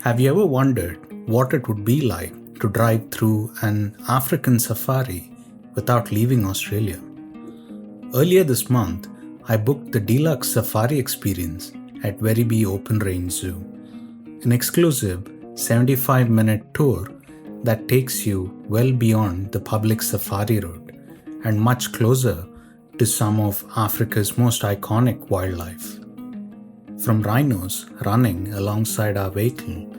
Have you ever wondered what it would be like to drive through an African safari without leaving Australia? Earlier this month, I booked the Deluxe Safari experience at Werribee Open Range Zoo, an exclusive 75-minute tour that takes you well beyond the public safari route and much closer to some of Africa's most iconic wildlife. From rhinos running alongside our vehicle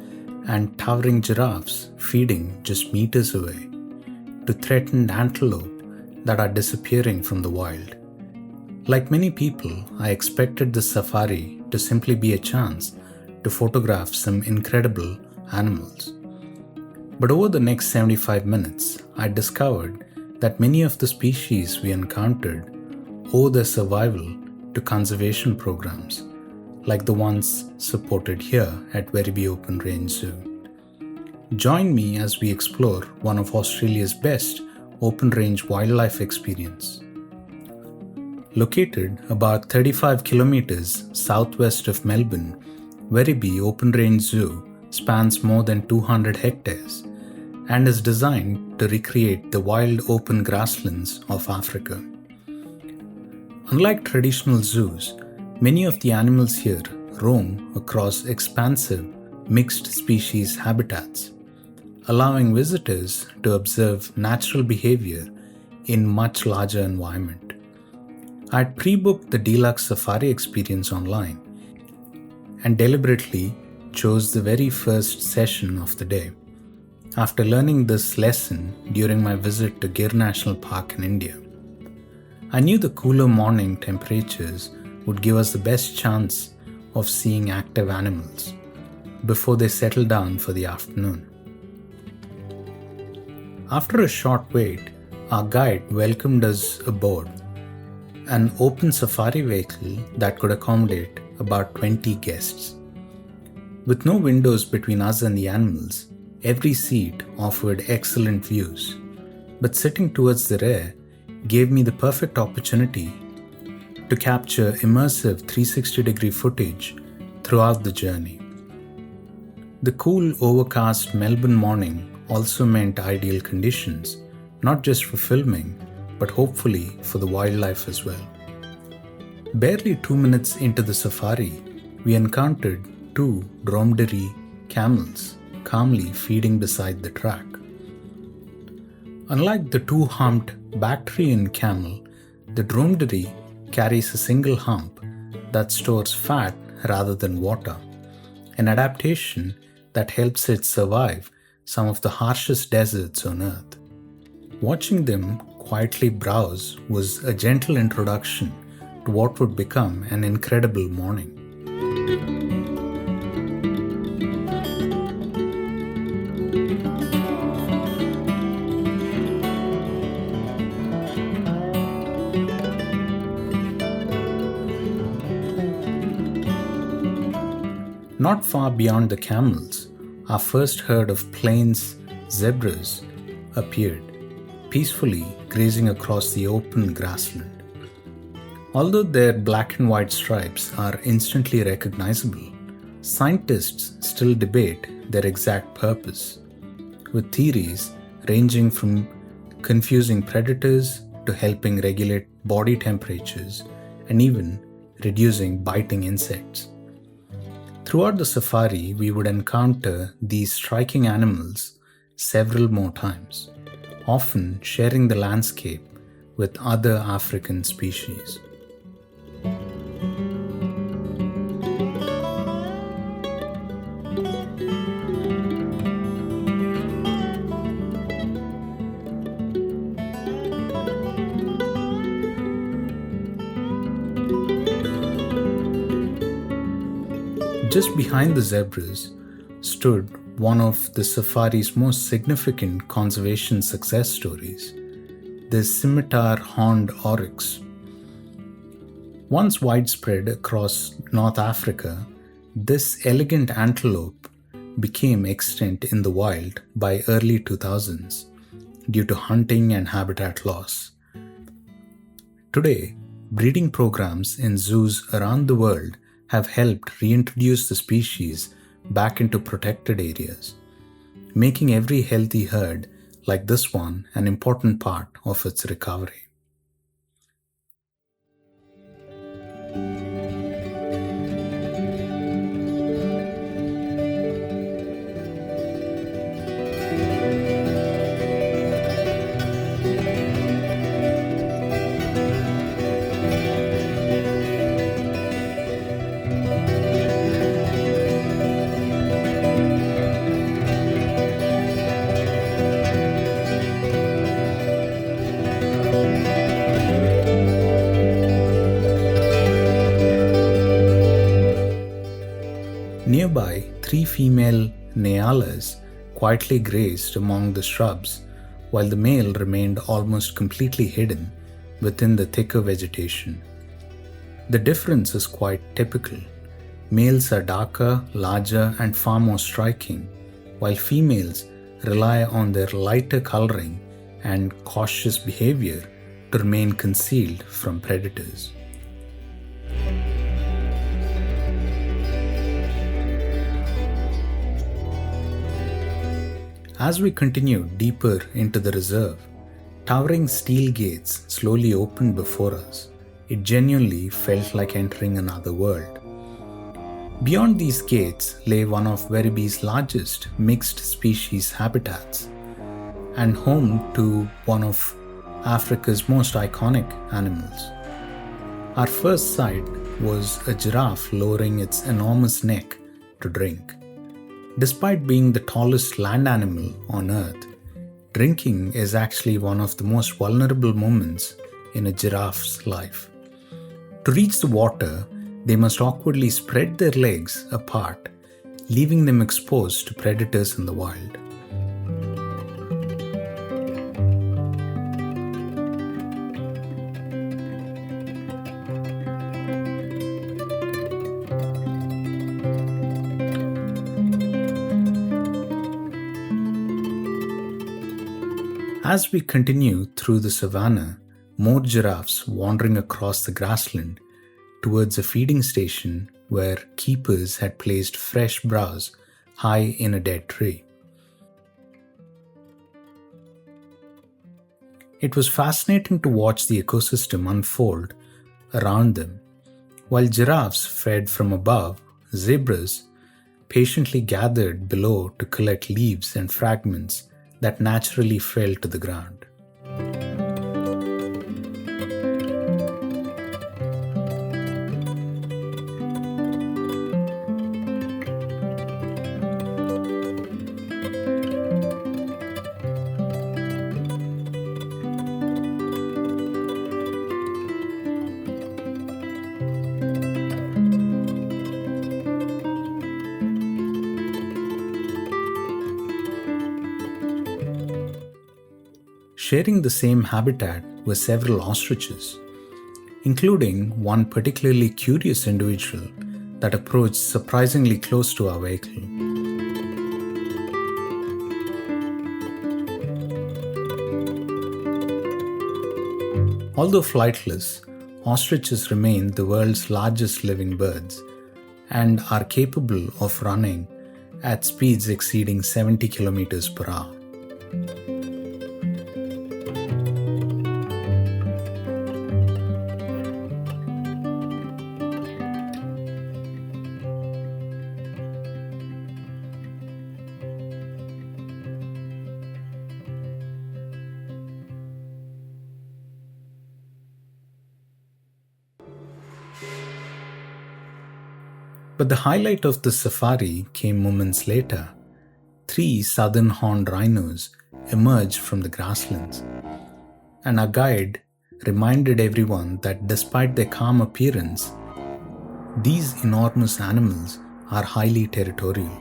and towering giraffes feeding just meters away, to threatened antelope that are disappearing from the wild. Like many people, I expected this safari to simply be a chance to photograph some incredible animals. But over the next 75 minutes, I discovered that many of the species we encountered owe their survival to conservation programs, like the ones supported here at Werribee Open Range Zoo. Join me as we explore one of Australia's best open-range wildlife experience. Located about 35 kilometers southwest of Melbourne, Werribee Open Range Zoo spans more than 200 hectares and is designed to recreate the wild open grasslands of Africa. Unlike traditional zoos, many of the animals here roam across expansive, mixed-species habitats, allowing visitors to observe natural behavior in much larger environment. I had pre-booked the Deluxe Safari experience online and deliberately chose the very first session of the day, after learning this lesson during my visit to Gir National Park in India. I knew the cooler morning temperatures would give us the best chance of seeing active animals before they settle down for the afternoon. After a short wait, our guide welcomed us aboard an open safari vehicle that could accommodate about 20 guests. With no windows between us and the animals, every seat offered excellent views, but sitting towards the rear gave me the perfect opportunity to capture immersive 360-degree footage throughout the journey. The cool, overcast Melbourne morning also meant ideal conditions, not just for filming, but hopefully for the wildlife as well. Barely 2 minutes into the safari, we encountered 2 dromedary camels calmly feeding beside the track. Unlike the 2-humped Bactrian camel, the dromedary carries a single hump that stores fat rather than water, an adaptation that helps it survive some of the harshest deserts on Earth. Watching them quietly browse was a gentle introduction to what would become an incredible morning. Not far beyond the camels, our first herd of plains zebras appeared, peacefully grazing across the open grassland. Although their black and white stripes are instantly recognizable, scientists still debate their exact purpose, with theories ranging from confusing predators to helping regulate body temperatures and even reducing biting insects. Throughout the safari, we would encounter these striking animals several more times, often sharing the landscape with other African species. Just behind the zebras stood one of the safari's most significant conservation success stories, the scimitar-horned Oryx. Once widespread across North Africa, this elegant antelope became extinct in the wild by early 2000s due to hunting and habitat loss. Today, breeding programs in zoos around the world have helped reintroduce the species back into protected areas, making every healthy herd like this one an important part of its recovery. Nearby, 3 female Nyalas quietly grazed among the shrubs, while the male remained almost completely hidden within the thicker vegetation. The difference is quite typical. Males are darker, larger, and far more striking, while females rely on their lighter coloring and cautious behavior to remain concealed from predators. As we continued deeper into the reserve, towering steel gates slowly opened before us. It genuinely felt like entering another world. Beyond these gates lay one of Werribee's largest mixed species habitats, and home to one of Africa's most iconic animals. Our first sight was a giraffe lowering its enormous neck to drink. Despite being the tallest land animal on Earth, drinking is actually one of the most vulnerable moments in a giraffe's life. To reach the water, they must awkwardly spread their legs apart, leaving them exposed to predators in the wild. As we continue through the savanna, more giraffes wandering across the grassland towards a feeding station where keepers had placed fresh browse high in a dead tree. It was fascinating to watch the ecosystem unfold around them. While giraffes fed from above, zebras patiently gathered below to collect leaves and fragments that naturally fell to the ground. Sharing the same habitat were several ostriches, including one particularly curious individual that approached surprisingly close to our vehicle. Although flightless, ostriches remain the world's largest living birds and are capable of running at speeds exceeding 70 km per hour. But the highlight of the safari came moments later. 3 southern horned rhinos emerged from the grasslands, and our guide reminded everyone that despite their calm appearance, these enormous animals are highly territorial.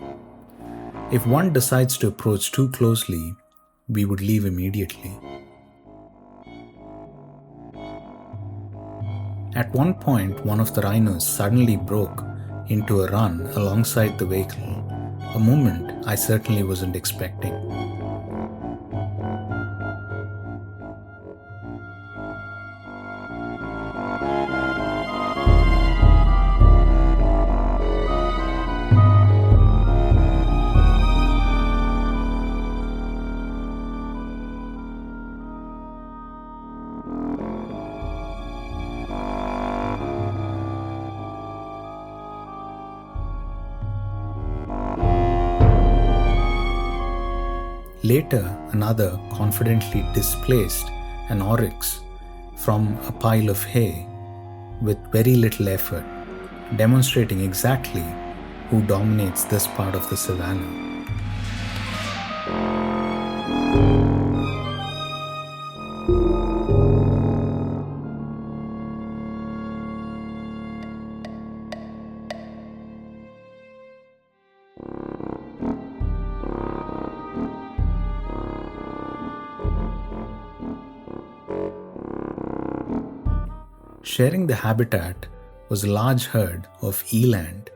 If one decides to approach too closely, we would leave immediately. At one point, one of the rhinos suddenly broke into a run alongside the vehicle, a moment I certainly wasn't expecting. Later, another confidently displaced an oryx from a pile of hay with very little effort, demonstrating exactly who dominates this part of the savannah. Sharing the habitat was a large herd of Eland,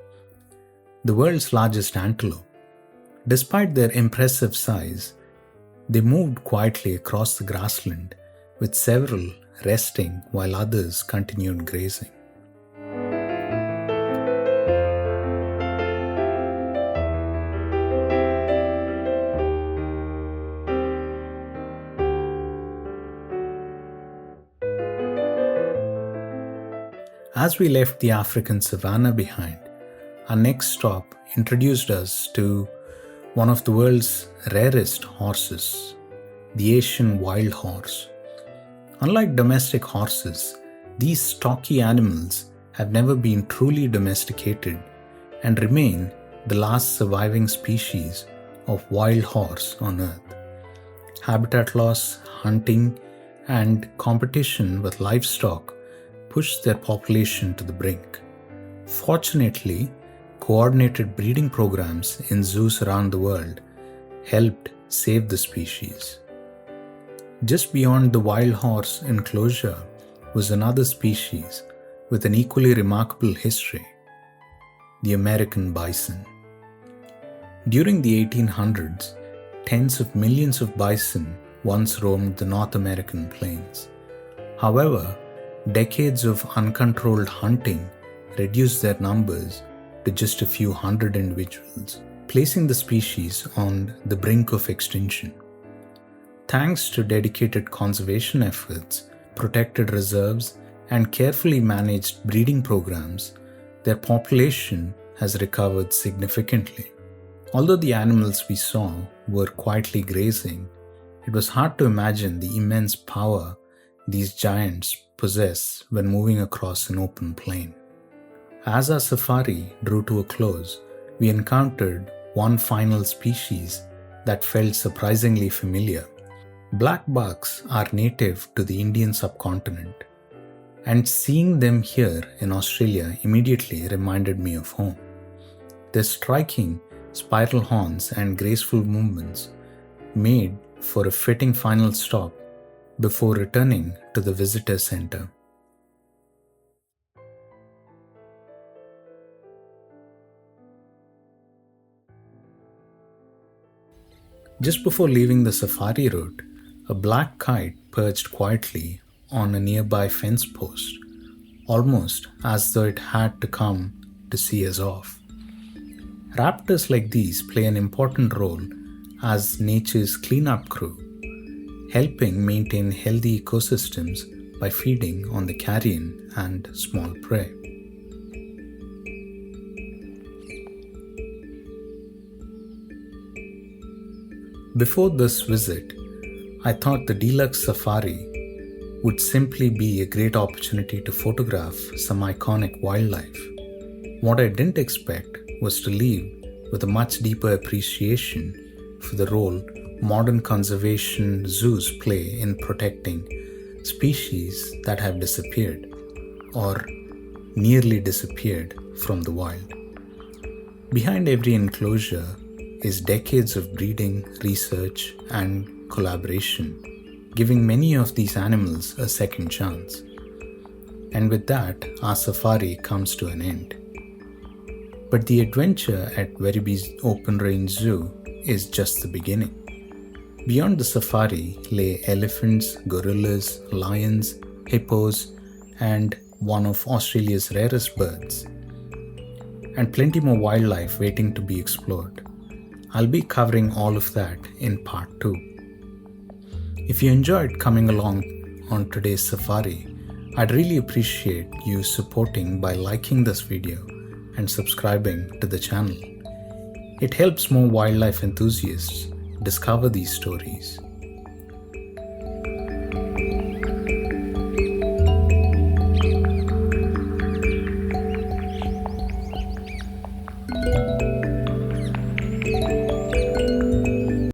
the world's largest antelope. Despite their impressive size, they moved quietly across the grassland, with several resting while others continued grazing. As we left the African savanna behind, our next stop introduced us to one of the world's rarest horses, the Asian wild horse. Unlike domestic horses, these stocky animals have never been truly domesticated and remain the last surviving species of wild horse on Earth. Habitat loss, hunting, and competition with livestock pushed their population to the brink. Fortunately, coordinated breeding programs in zoos around the world helped save the species. Just beyond the wild horse enclosure was another species with an equally remarkable history, the American bison. During the 1800s, tens of millions of bison once roamed the North American plains. However, decades of uncontrolled hunting reduced their numbers to just a few hundred individuals, placing the species on the brink of extinction. Thanks to dedicated conservation efforts, protected reserves, and carefully managed breeding programs, their population has recovered significantly. Although the animals we saw were quietly grazing, it was hard to imagine the immense power these giants possess when moving across an open plain. As our safari drew to a close, we encountered one final species that felt surprisingly familiar. Blackbucks are native to the Indian subcontinent, and seeing them here in Australia immediately reminded me of home. Their striking spiral horns and graceful movements made for a fitting final stop before returning to the visitor center. Just before leaving the safari route, a black kite perched quietly on a nearby fence post, almost as though it had to come to see us off. Raptors like these play an important role as nature's cleanup crew, helping maintain healthy ecosystems by feeding on the carrion and small prey. Before this visit, I thought the Deluxe Safari would simply be a great opportunity to photograph some iconic wildlife. What I didn't expect was to leave with a much deeper appreciation for the role modern conservation zoos play in protecting species that have disappeared or nearly disappeared from the wild. Behind every enclosure is decades of breeding, research, and collaboration, giving many of these animals a second chance. And with that, our safari comes to an end. But the adventure at Werribee Open Range Zoo is just the beginning. Beyond the safari lay elephants, gorillas, lions, hippos, and one of Australia's rarest birds, and plenty more wildlife waiting to be explored. I'll be covering all of that in part 2. If you enjoyed coming along on today's safari, I'd really appreciate you supporting by liking this video and subscribing to the channel. It helps more wildlife enthusiasts discover these stories.